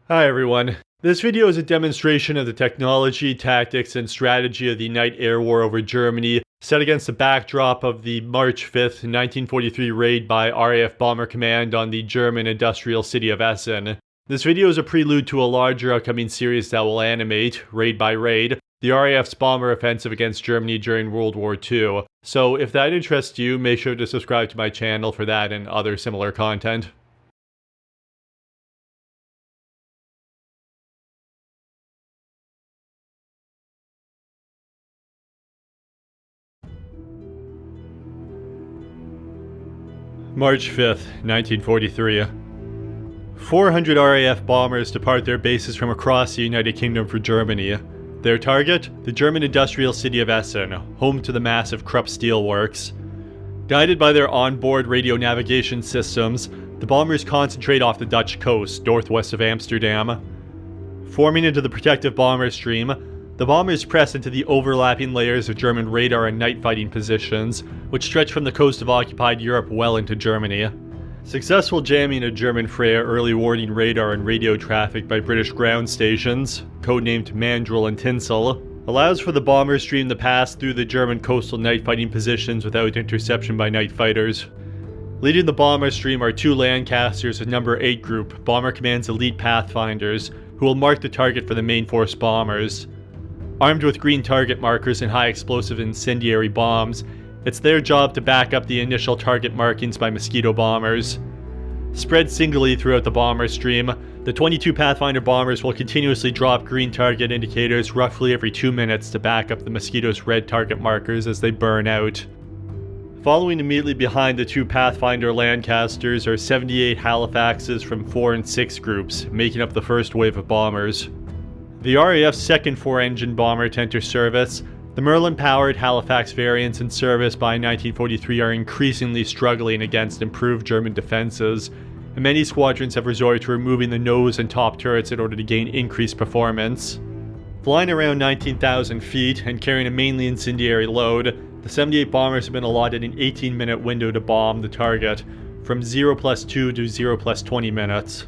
Hi everyone. This video is a demonstration of the technology, tactics, and strategy of the night air war over Germany, set against the backdrop of the March 5th, 1943 raid by RAF Bomber Command on the German industrial city of Essen. This video is a prelude to a larger upcoming series that will animate, raid by raid, the RAF's bomber offensive against Germany during World War II. So if that interests you, make sure to subscribe to my channel for that and other similar content. March 5th, 1943. 400 RAF bombers depart their bases from across the United Kingdom for Germany. Their target? The German industrial city of Essen, home to the massive Krupp Steel Works. Guided by their onboard radio navigation systems, the bombers concentrate off the Dutch coast, northwest of Amsterdam. Forming into the protective bomber stream, the bombers press into the overlapping layers of German radar and night fighting positions, which stretch from the coast of occupied Europe well into Germany. Successful jamming of German Freya early warning radar and radio traffic by British ground stations, codenamed Mandrel and Tinsel, allows for the bomber stream to pass through the German coastal night fighting positions without interception by night fighters. Leading the bomber stream are two Lancasters of No. 8 Group, Bomber Command's elite pathfinders, who will mark the target for the main force bombers. Armed with green target markers and high explosive incendiary bombs, it's their job to back up the initial target markings by Mosquito bombers. Spread singly throughout the bomber stream, the 22 Pathfinder bombers will continuously drop green target indicators roughly every 2 minutes to back up the Mosquito's red target markers as they burn out. Following immediately behind the two Pathfinder Lancasters are 78 Halifaxes from 4 and 6 groups, making up the first wave of bombers. The RAF's second 4-engine bomber to enter service, the Merlin-powered Halifax variants in service by 1943 are increasingly struggling against improved German defenses, and many squadrons have resorted to removing the nose and top turrets in order to gain increased performance. Flying around 19,000 feet and carrying a mainly incendiary load, the 78 bombers have been allotted an 18-minute window to bomb the target, from 0+2 to 0+20 minutes.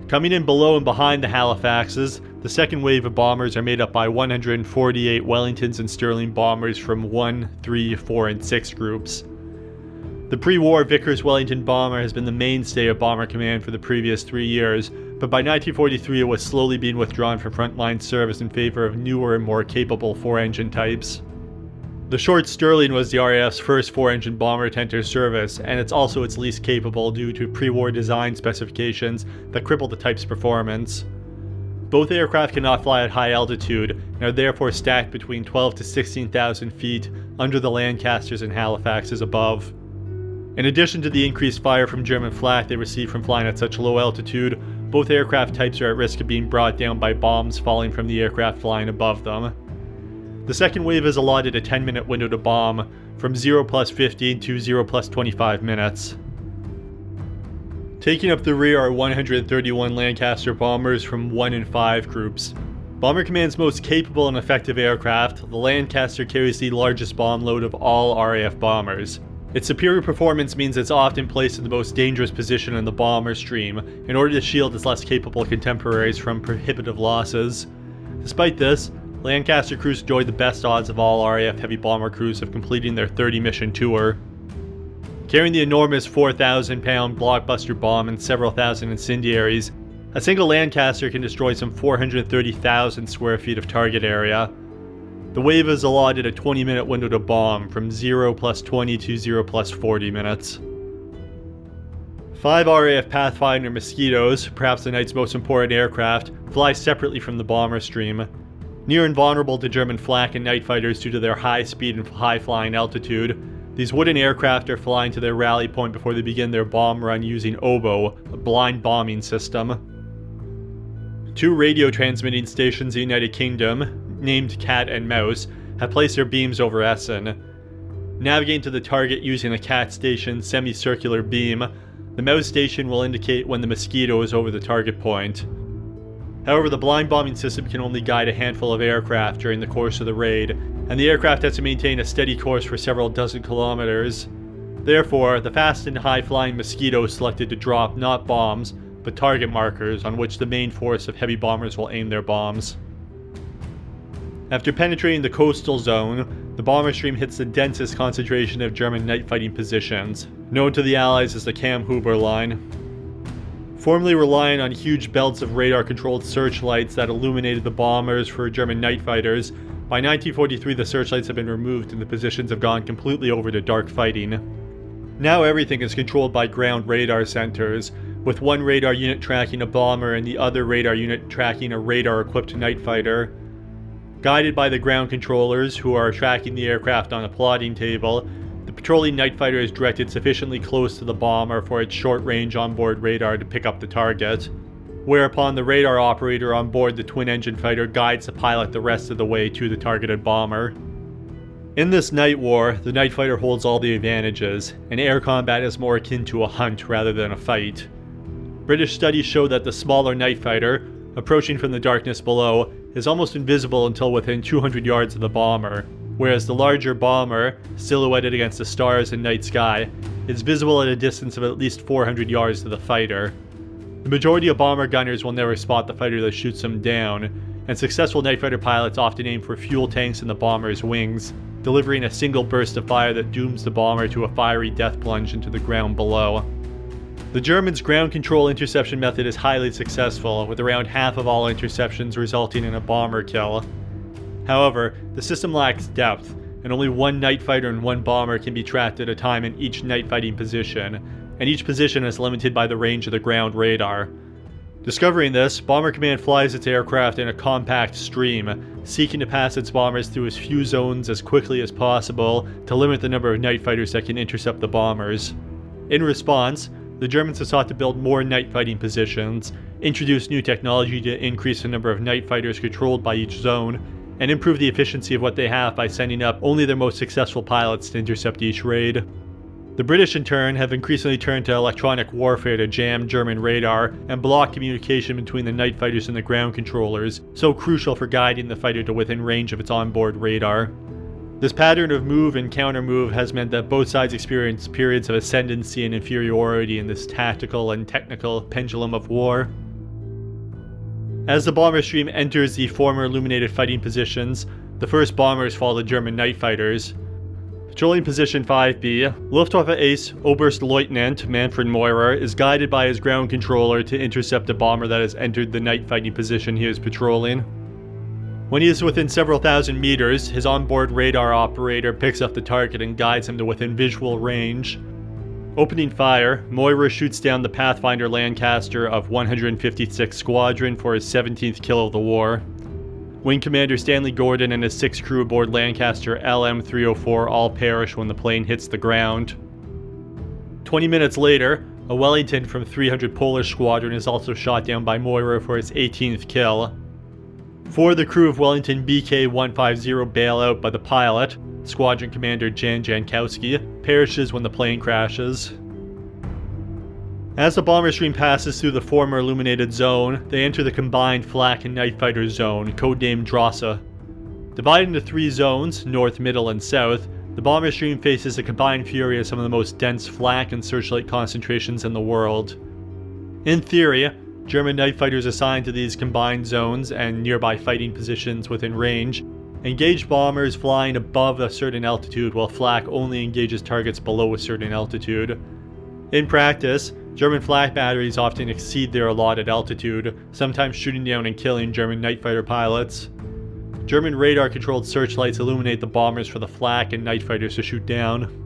Coming in below and behind the Halifaxes, the second wave of bombers are made up by 148 Wellingtons and Sterling bombers from 1, 3, 4, and 6 groups. The pre-war Vickers-Wellington bomber has been the mainstay of Bomber Command for the previous 3 years, but by 1943 it was slowly being withdrawn from frontline service in favor of newer and more capable 4-engine types. The short Sterling was the RAF's first 4-engine bomber to enter service, and it's also its least capable due to pre-war design specifications that cripple the type's performance. Both aircraft cannot fly at high altitude, and are therefore stacked between 12 to 16,000 feet under the Lancasters and Halifaxes above. In addition to the increased fire from German flak they receive from flying at such low altitude, both aircraft types are at risk of being brought down by bombs falling from the aircraft flying above them. The second wave is allotted a 10-minute window to bomb, from 0+15 to 0+25 minutes. Taking up the rear are 131 Lancaster bombers from 1 and 5 groups. Bomber Command's most capable and effective aircraft, the Lancaster carries the largest bomb load of all RAF bombers. Its superior performance means it's often placed in the most dangerous position in the bomber stream, in order to shield its less capable contemporaries from prohibitive losses. Despite this, Lancaster crews enjoy the best odds of all RAF heavy bomber crews of completing their 30-mission tour. Carrying the enormous 4,000-pound blockbuster bomb and several thousand incendiaries, a single Lancaster can destroy some 430,000 square feet of target area. The wave is allotted a 20-minute window to bomb, from 0+20 to 0+40 minutes. 5 RAF Pathfinder Mosquitoes, perhaps the night's most important aircraft, fly separately from the bomber stream. Near invulnerable to German flak and night fighters due to their high speed and high flying altitude, these wooden aircraft are flying to their rally point before they begin their bomb run using OBOE, a blind bombing system. 2 radio transmitting stations in the United Kingdom, named Cat and Mouse, have placed their beams over Essen. Navigating to the target using a Cat station's semicircular beam, the Mouse station will indicate when the Mosquito is over the target point. However, the blind bombing system can only guide a handful of aircraft during the course of the raid, and the aircraft has to maintain a steady course for several dozen kilometers. Therefore, the fast and high-flying Mosquito is selected to drop not bombs, but target markers on which the main force of heavy bombers will aim their bombs. After penetrating the coastal zone, the bomber stream hits the densest concentration of German night fighting positions, known to the Allies as the Kamm-Huber line. Formerly relying on huge belts of radar-controlled searchlights that illuminated the bombers for German night fighters, by 1943 the searchlights have been removed and the positions have gone completely over to dark fighting. Now everything is controlled by ground radar centers, with one radar unit tracking a bomber and the other radar unit tracking a radar-equipped night fighter. Guided by the ground controllers, who are tracking the aircraft on a plotting table, the patrolling night fighter is directed sufficiently close to the bomber for its short-range onboard radar to pick up the target, whereupon the radar operator on board the twin-engine fighter guides the pilot the rest of the way to the targeted bomber. In this night war, the night fighter holds all the advantages, and air combat is more akin to a hunt rather than a fight. British studies show that the smaller night fighter, approaching from the darkness below, is almost invisible until within 200 yards of the bomber, whereas the larger bomber, silhouetted against the stars and night sky, is visible at a distance of at least 400 yards to the fighter. The majority of bomber gunners will never spot the fighter that shoots them down, and successful night fighter pilots often aim for fuel tanks in the bomber's wings, delivering a single burst of fire that dooms the bomber to a fiery death plunge into the ground below. The Germans' ground control interception method is highly successful, with around half of all interceptions resulting in a bomber kill. However, the system lacks depth, and only one night fighter and one bomber can be tracked at a time in each night fighting position, and each position is limited by the range of the ground radar. Discovering this, Bomber Command flies its aircraft in a compact stream, seeking to pass its bombers through as few zones as quickly as possible to limit the number of night fighters that can intercept the bombers. In response, the Germans have sought to build more night fighting positions, introduce new technology to increase the number of night fighters controlled by each zone, and improve the efficiency of what they have by sending up only their most successful pilots to intercept each raid. The British in turn have increasingly turned to electronic warfare to jam German radar and block communication between the night fighters and the ground controllers, so crucial for guiding the fighter to within range of its onboard radar. This pattern of move and counter-move has meant that both sides experience periods of ascendancy and inferiority in this tactical and technical pendulum of war. As the bomber stream enters the former illuminated fighting positions, the first bombers follow the German night fighters. Patrolling position 5B, Luftwaffe Ace Oberstleutnant Manfred Meurer is guided by his ground controller to intercept a bomber that has entered the night fighting position he is patrolling. When he is within several thousand meters, his onboard radar operator picks up the target and guides him to within visual range. Opening fire, Meurer shoots down the Pathfinder Lancaster of 156th Squadron for his 17th kill of the war. Wing Commander Stanley Gordon and his 6 crew aboard Lancaster LM-304 all perish when the plane hits the ground. 20 minutes later, a Wellington from 300 Polish Squadron is also shot down by Meurer for his 18th kill. 4 of the crew of Wellington BK-150 bail out, but the pilot, Squadron Commander Jan Jankowski, perishes when the plane crashes. As the bomber stream passes through the former illuminated zone, they enter the combined flak and night fighter zone, codenamed Drosse. Divided into 3 zones, north, middle, and south, the bomber stream faces a combined fury of some of the most dense flak and searchlight concentrations in the world. In theory, German night fighters assigned to these combined zones and nearby fighting positions within range engage bombers flying above a certain altitude, while flak only engages targets below a certain altitude. In practice, German flak batteries often exceed their allotted altitude, sometimes shooting down and killing German night fighter pilots. German radar-controlled searchlights illuminate the bombers for the flak and night fighters to shoot down.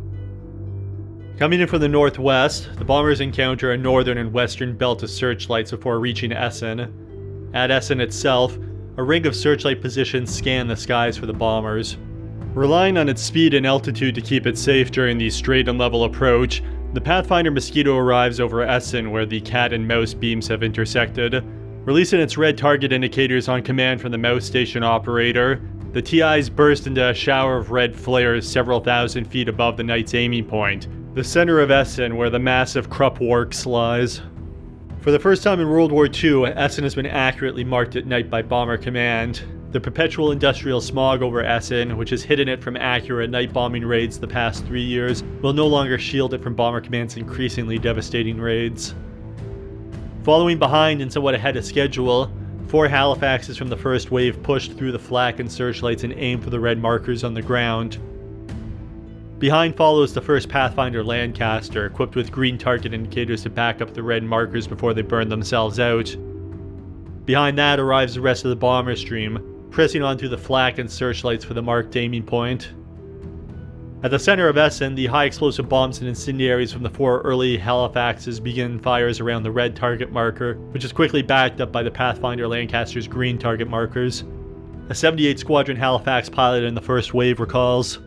Coming in from the northwest, the bombers encounter a northern and western belt of searchlights before reaching Essen. At Essen itself, a ring of searchlight positions scan the skies for the bombers. Relying on its speed and altitude to keep it safe during the straight and level approach, the Pathfinder Mosquito arrives over Essen where the cat and mouse beams have intersected. Releasing its red target indicators on command from the mouse station operator, the TIs burst into a shower of red flares several thousand feet above the Knight's aiming point, the center of Essen where the massive Krupp Works lies. For the first time in World War II, Essen has been accurately marked at night by Bomber Command. The perpetual industrial smog over Essen, which has hidden it from accurate night bombing raids the past 3 years, will no longer shield it from Bomber Command's increasingly devastating raids. Following behind and somewhat ahead of schedule, 4 Halifaxes from the first wave pushed through the flak and searchlights and aimed for the red markers on the ground. Behind follows the first Pathfinder Lancaster, equipped with green target indicators to back up the red markers before they burn themselves out. Behind that arrives the rest of the bomber stream, pressing on through the flak and searchlights for the marked aiming point. At the center of Essen, the high explosive bombs and incendiaries from the 4 early Halifaxes begin fires around the red target marker, which is quickly backed up by the Pathfinder Lancaster's green target markers. A 78 Squadron Halifax pilot in the first wave recalls,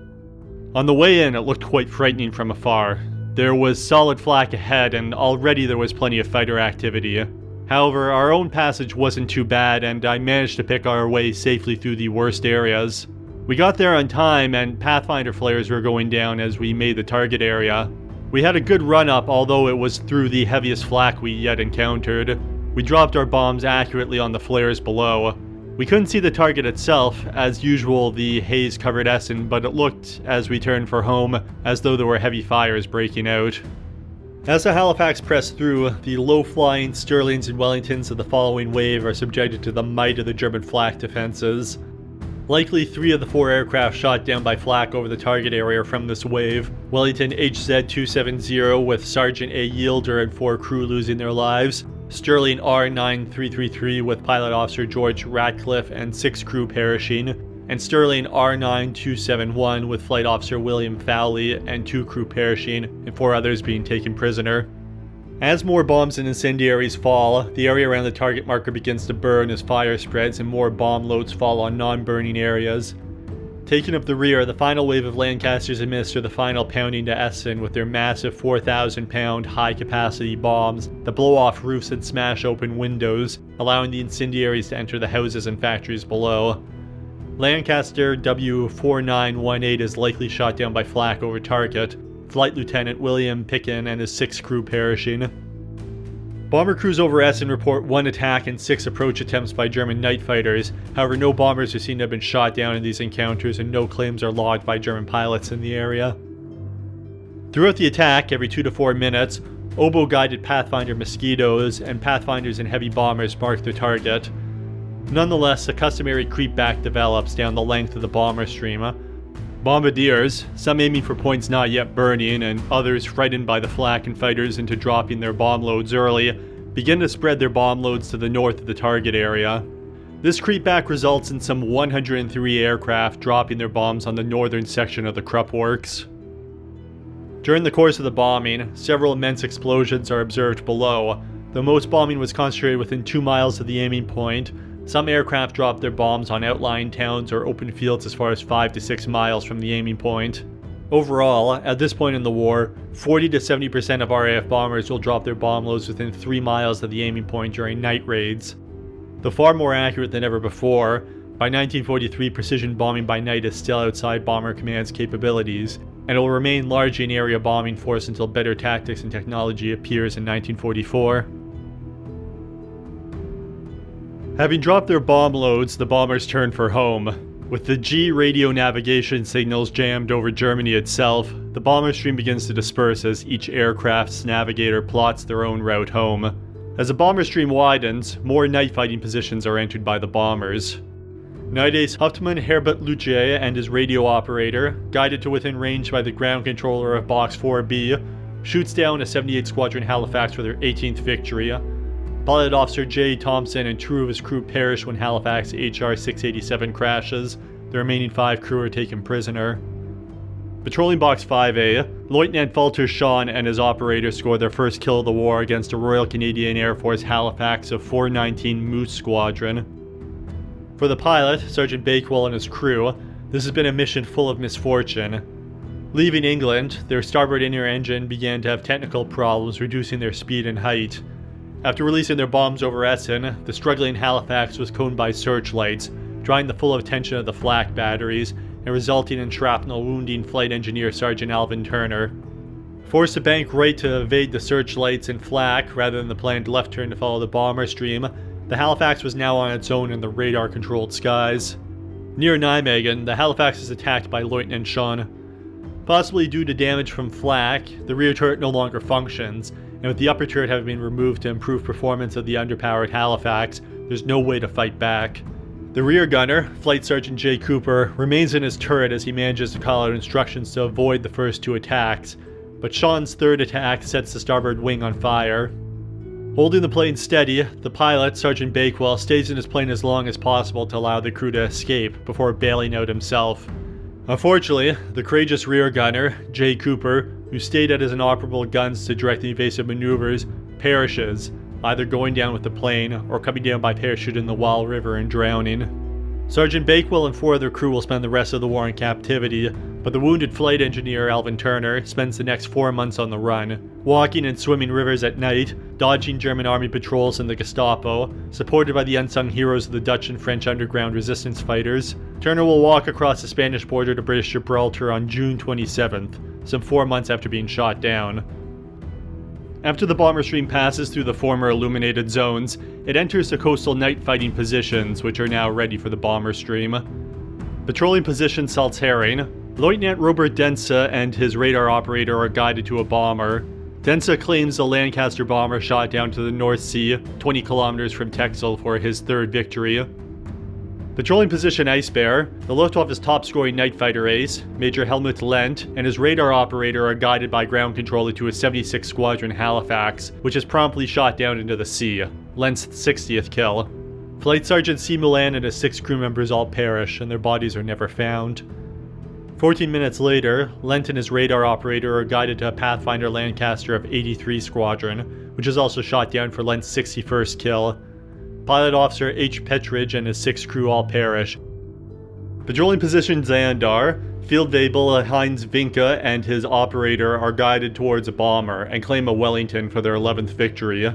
"On the way in, it looked quite frightening from afar. There was solid flak ahead, and already there was plenty of fighter activity. However, our own passage wasn't too bad, and I managed to pick our way safely through the worst areas. We got there on time, and Pathfinder flares were going down as we made the target area. We had a good run-up, although it was through the heaviest flak we yet encountered. We dropped our bombs accurately on the flares below. We couldn't see the target itself. As usual, the haze covered Essen, but it looked, as we turned for home, as though there were heavy fires breaking out." As the Halifax pressed through, the low-flying Stirlings and Wellingtons of the following wave are subjected to the might of the German flak defenses. Likely 3 of the 4 aircraft shot down by flak over the target area from this wave. Wellington HZ-270 with Sergeant A. Yielder and 4 crew losing their lives. Stirling R9333 with Pilot Officer George Ratcliffe and 6 crew perishing. And Stirling R9271 with Flight Officer William Fowley and 2 crew perishing and 4 others being taken prisoner. As more bombs and incendiaries fall, the area around the target marker begins to burn as fire spreads and more bomb loads fall on non-burning areas. Taking up the rear, the final wave of Lancasters administer the final pounding to Essen with their massive 4,000-pound high-capacity bombs that blow off roofs and smash open windows, allowing the incendiaries to enter the houses and factories below. Lancaster W4918 is likely shot down by flak over target, Flight Lieutenant William Picken and his 6 crew perishing. Bomber crews over Essen report 1 attack and 6 approach attempts by German night fighters. However, no bombers are seen to have been shot down in these encounters, and no claims are logged by German pilots in the area. Throughout the attack, every 2 to 4 minutes, oboe-guided Pathfinder Mosquitoes and Pathfinders and heavy bombers mark their target. Nonetheless, a customary creepback develops down the length of the bomber stream. Bombardiers, some aiming for points not yet burning, and others frightened by the flak and fighters into dropping their bomb loads early, begin to spread their bomb loads to the north of the target area. This creepback results in some 103 aircraft dropping their bombs on the northern section of the Krupp Works. During the course of the bombing, several immense explosions are observed below. Though most bombing was concentrated within 2 miles of the aiming point, some aircraft dropped their bombs on outlying towns or open fields as far as 5 to 6 miles from the aiming point. Overall, at this point in the war, 40 to 70% of RAF bombers will drop their bomb loads within 3 miles of the aiming point during night raids. Though far more accurate than ever before, by 1943 precision bombing by night is still outside Bomber Command's capabilities, and it will remain largely an area bombing force until better tactics and technology appears in 1944. Having dropped their bomb loads, the bombers turn for home. With the G radio navigation signals jammed over Germany itself, the bomber stream begins to disperse as each aircraft's navigator plots their own route home. As the bomber stream widens, more night fighting positions are entered by the bombers. Night Ace Hauptmann Herbert Luce and his radio operator, guided to within range by the ground controller of Box 4B, shoots down a 78 Squadron Halifax for their 18th victory. Pilot Officer J. Thompson and 2 of his crew perish when Halifax HR 687 crashes. The remaining 5 crew are taken prisoner. Patrolling Box 5A, Lieutenant Walter Schahn and his operator score their first kill of the war against a Royal Canadian Air Force Halifax of 419 Moose Squadron. For the pilot, Sergeant Bakewell and his crew, this has been a mission full of misfortune. Leaving England, their starboard inner engine began to have technical problems, reducing their speed and height. After releasing their bombs over Essen, the struggling Halifax was coned by searchlights, drawing the full attention of the flak batteries, and resulting in shrapnel wounding Flight Engineer Sergeant Alvin Turner. Forced to bank right to evade the searchlights and flak rather than the planned left turn to follow the bomber stream, the Halifax was now on its own in the radar-controlled skies. Near Nijmegen, the Halifax is attacked by Lieutenant Schahn. Possibly due to damage from flak, the rear turret no longer functions, and with the upper turret having been removed to improve performance of the underpowered Halifax, there's no way to fight back. The rear gunner, Flight Sergeant Jay Cooper, remains in his turret as he manages to call out instructions to avoid the first two attacks, but Sean's third attack sets the starboard wing on fire. Holding the plane steady, the pilot, Sergeant Bakewell, stays in his plane as long as possible to allow the crew to escape before bailing out himself. Unfortunately, the courageous rear gunner, Jay Cooper, who stayed at his inoperable guns to direct the evasive maneuvers, perishes, either going down with the plane or coming down by parachute in the Wall River and drowning. Sergeant Bakewell and 4 other crew will spend the rest of the war in captivity, but the wounded flight engineer Alvin Turner spends the next 4 months on the run, walking and swimming rivers at night, dodging German army patrols and the Gestapo, supported by the unsung heroes of the Dutch and French underground resistance fighters. Turner will walk across the Spanish border to British Gibraltar on June 27th, some 4 months after being shot down. After the bomber stream passes through the former illuminated zones, it enters the coastal night fighting positions, which are now ready for the bomber stream. Patrolling position Salzherring, Lieutenant Robert Dense and his radar operator are guided to a bomber. Dense claims the Lancaster bomber shot down to the North Sea, 20 kilometers from Texel, for his third victory. Patrolling position Ice Bear, the Luftwaffe's top-scoring night fighter ace, Major Helmut Lent, and his radar operator are guided by ground controller to a 76 Squadron Halifax, which is promptly shot down into the sea, Lent's 60th kill. Flight Sergeant C. Milan and his 6 crew members all perish, and their bodies are never found. 14 minutes later, Lent and his radar operator are guided to a Pathfinder Lancaster of 83 Squadron, which is also shot down for Lent's 61st kill. Pilot Officer H. Petridge and his 6 crew all perish. Patrolling position Zandar, Field Webel Heinz Vinke and his operator are guided towards a bomber and claim a Wellington for their 11th victory.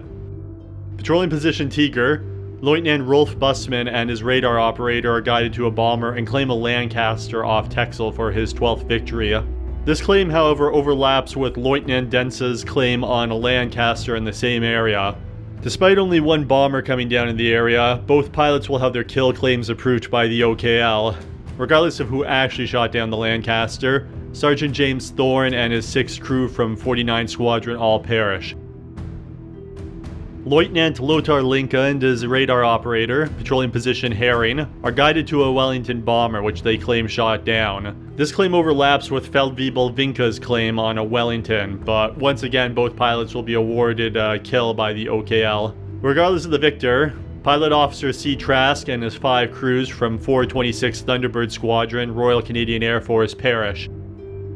Patrolling position Tiger, Lieutenant Rolf Busman and his radar operator are guided to a bomber and claim a Lancaster off Texel for his 12th victory. This claim, however, overlaps with Lieutenant Dense's claim on a Lancaster in the same area. Despite only one bomber coming down in the area, both pilots will have their kill claims approved by the OKL. Regardless of who actually shot down the Lancaster, Sergeant James Thorne and his 6 crew from 49 Squadron all perish. Lieutenant Lothar Linke and his radar operator, patrolling position Herring, are guided to a Wellington bomber which they claim shot down. This claim overlaps with Feldwebel Vinke's claim on a Wellington, but once again both pilots will be awarded a kill by the OKL. Regardless of the victor, Pilot Officer C. Trask and his 5 crews from 426th Thunderbird Squadron, Royal Canadian Air Force perish.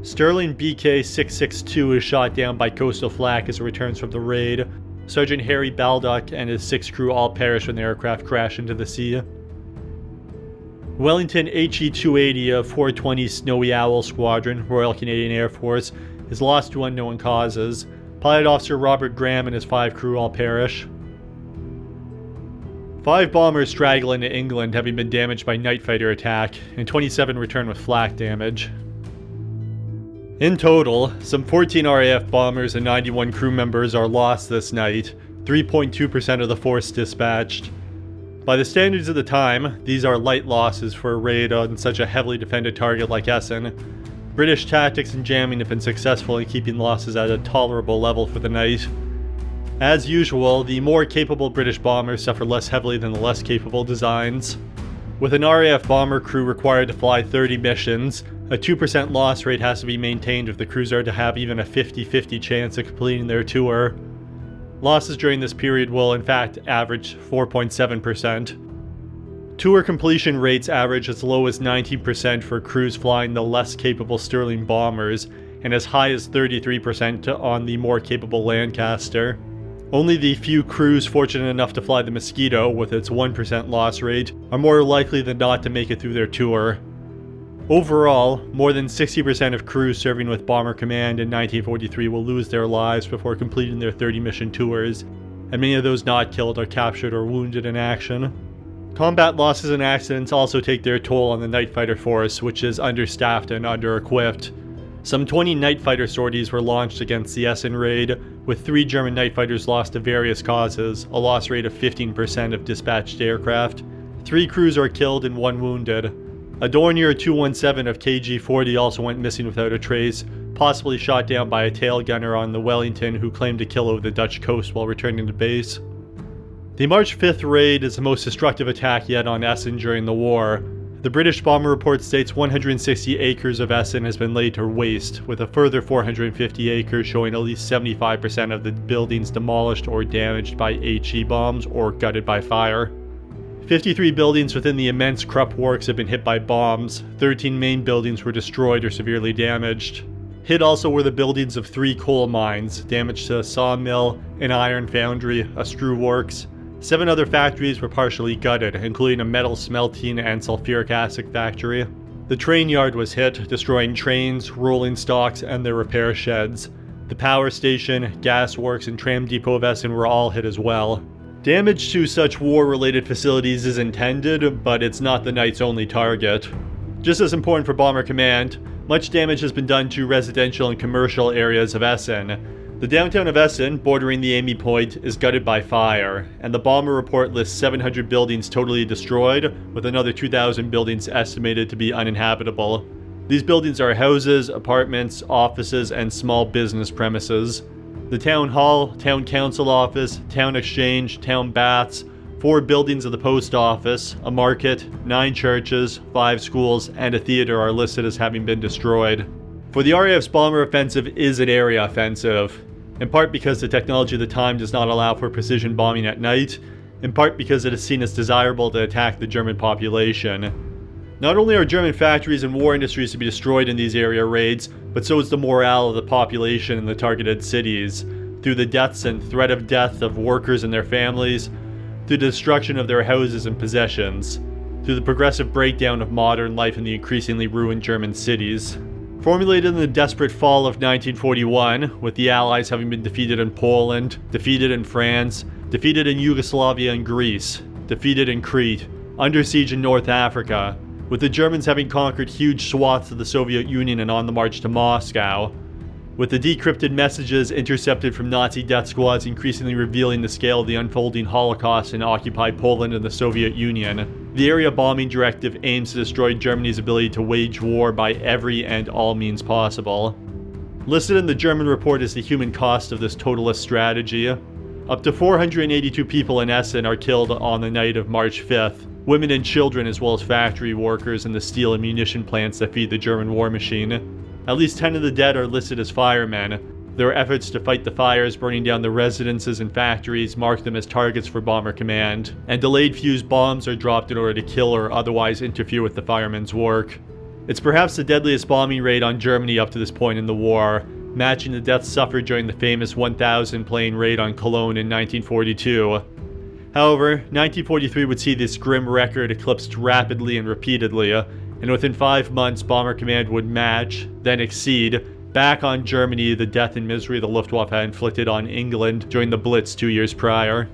Sterling BK 662 is shot down by Coastal Flak as it returns from the raid. Sergeant Harry Baldock and his 6 crew all perish when the aircraft crash into the sea. Wellington HE-280 of 420 Snowy Owl Squadron, Royal Canadian Air Force, is lost to unknown causes. Pilot Officer Robert Graham and his 5 crew all perish. 5 bombers straggle into England, having been damaged by night fighter attack, and 27 return with flak damage. In total, some 14 RAF bombers and 91 crew members are lost this night, 3.2% of the force dispatched. By the standards of the time, these are light losses for a raid on such a heavily defended target like Essen. British tactics and jamming have been successful in keeping losses at a tolerable level for the night. As usual, the more capable British bombers suffer less heavily than the less capable designs. With an RAF bomber crew required to fly 30 missions, a 2% loss rate has to be maintained if the crews are to have even a 50-50 chance of completing their tour. Losses during this period will in fact average 4.7%. Tour completion rates average as low as 19% for crews flying the less capable Stirling bombers, and as high as 33% on the more capable Lancaster. Only the few crews fortunate enough to fly the Mosquito, with its 1% loss rate, are more likely than not to make it through their tour. Overall, more than 60% of crews serving with Bomber Command in 1943 will lose their lives before completing their 30 mission tours, and many of those not killed are captured or wounded in action. Combat losses and accidents also take their toll on the night fighter force, which is understaffed and under-equipped. Some 20 night fighter sorties were launched against the Essen raid, with 3 German night fighters lost to various causes, a loss rate of 15% of dispatched aircraft. 3 crews are killed and 1 wounded. A Dornier 217 of KG-40 also went missing without a trace, possibly shot down by a tail gunner on the Wellington who claimed to kill over the Dutch coast while returning to base. The March 5th raid is the most destructive attack yet on Essen during the war. The British bomber report states 160 acres of Essen has been laid to waste, with a further 450 acres showing at least 75% of the buildings demolished or damaged by HE bombs or gutted by fire. 53 buildings within the immense Krupp Works have been hit by bombs. 13 main buildings were destroyed or severely damaged. Hit also were the buildings of 3 coal mines, damage to a sawmill, an iron foundry, a screw works. 7 other factories were partially gutted, including a metal smelting and sulfuric acid factory. The train yard was hit, destroying trains, rolling stocks, and their repair sheds. The power station, gas works, and tram depot of Essen were all hit as well. Damage to such war-related facilities is intended, but it's not the night's only target. Just as important for Bomber Command, much damage has been done to residential and commercial areas of Essen. The downtown of Essen, bordering the Amy Point, is gutted by fire, and the bomber report lists 700 buildings totally destroyed, with another 2,000 buildings estimated to be uninhabitable. These buildings are houses, apartments, offices, and small business premises. The town hall, town council office, town exchange, town baths, 4 buildings of the post office, a market, 9 churches, 5 schools, and a theater are listed as having been destroyed. For the RAF's bomber offensive is an area offensive, in part because the technology of the time does not allow for precision bombing at night, in part because it is seen as desirable to attack the German population. Not only are German factories and war industries to be destroyed in these area raids, but so is the morale of the population in the targeted cities, through the deaths and threat of death of workers and their families, through the destruction of their houses and possessions, through the progressive breakdown of modern life in the increasingly ruined German cities. Formulated in the desperate fall of 1941, with the Allies having been defeated in Poland, defeated in France, defeated in Yugoslavia and Greece, defeated in Crete, under siege in North Africa, with the Germans having conquered huge swaths of the Soviet Union and on the march to Moscow, with the decrypted messages intercepted from Nazi death squads increasingly revealing the scale of the unfolding Holocaust in occupied Poland and the Soviet Union. The area bombing directive aims to destroy Germany's ability to wage war by every and all means possible. Listed in the German report is the human cost of this totalist strategy. Up to 482 people in Essen are killed on the night of March 5th, women and children as well as factory workers in the steel and munition plants that feed the German war machine. At least 10 of the dead are listed as firemen. Their efforts to fight the fires burning down the residences and factories mark them as targets for Bomber Command, and delayed fuse bombs are dropped in order to kill or otherwise interfere with the firemen's work. It's perhaps the deadliest bombing raid on Germany up to this point in the war, matching the deaths suffered during the famous 1,000 plane raid on Cologne in 1942. However, 1943 would see this grim record eclipsed rapidly and repeatedly, and within 5 months Bomber Command would match, then exceed, back on Germany the death and misery the Luftwaffe had inflicted on England during the Blitz 2 years prior.